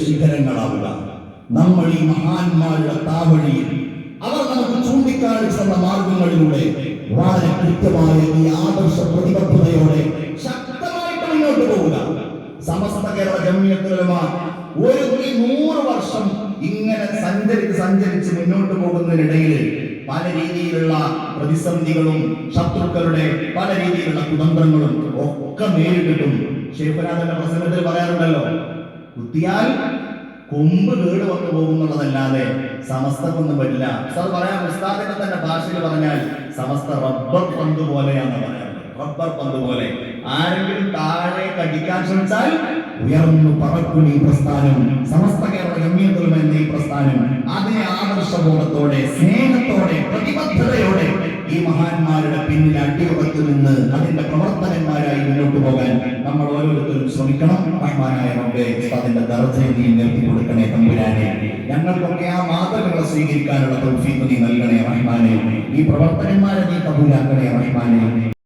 ശിഖരങ്ങളാവുക. നമ്മൾ ഈ മഹാന്മാരുടെ താവഴിയിൽ അവർ നമുക്ക് ചൂണ്ടിക്കാണിച്ചുള്ള മാർഗങ്ങളിലൂടെ വളരെ കൃത്യമായ ഈ ആദർശ പ്രതിബദ്ധതയോടെ ശക്തമായിട്ട് മുന്നോട്ട് പോവുക. സമസ്ത കേരള ജംഇയ്യത്തുൽ ഉലമ ഒരു 100 വർഷം ഇങ്ങനെ സഞ്ചരിച്ച് മുന്നോട്ട് പോകുന്നതിനിടയിൽ പല രീതിയിലുള്ള പ്രതിസന്ധികളും ശത്രുക്കളുടെ പല രീതിയിലുള്ള കുതന്ത്രങ്ങളും ഒക്കെ നേരിട്ടിട്ടും ശൈഖുനാഥന്റെ പ്രസംഗത്തിൽ പറയാറുണ്ടല്ലോ, കുത്തിയാൽ കൊമ്പ് കേട് വന്നു പോകുന്നുള്ളതല്ലാതെ സമസ്തക്കൊന്നും പറ്റില്ല. സാർ പറയാം, ഉസ്താദിന്റെ തന്നെ ഭാഷയിൽ പറഞ്ഞാൽ സമസ്ത റബ്ബർ പന്ത് പോലെയാണെന്ന് പറയാം. റബ്ബർ പന്ത് പോലെ ആരെങ്കിലും താഴെ കടിക്കാൻ ശ്രമിച്ചാൽ ഉയർന്നു പറക്കും ഈ പ്രസ്ഥാനം. സമസ്ത കേരള ജംഇയ്യത്തുൽ ഉലമ എന്ന ഈ പ്രസ്ഥാനം അതേ ആദർശബോധത്തോടെ, സ്നേഹത്തോടെ, പ്രതിബദ്ധതയോടെ ഈ മഹാന്മാരുടെ പിന്നിൽ അടിയുറച്ചു നിന്ന് അതിന്റെ പ്രവർത്തകന്മാരായി മുന്നോട്ട് പോകാൻ നമ്മൾ ഓരോരുത്തരും ശ്രമിക്കണം. റഹ്മാനായ റബ്ബേ, അതിന്റെ ദർജയെ നീ ഉയർത്തി കൊടുക്കണേ തമ്പുരാനെ. ഞങ്ങൾക്കൊക്കെ ആ മാതൃകകളെ സ്വീകരിക്കാനുള്ള തൗഫീഖ് നീ നൽകണേ റഹ്മാനെ. ഈ പ്രവർത്തകന്മാരെ നീ കബൂലാക്കണേ റഹ്മാനെ.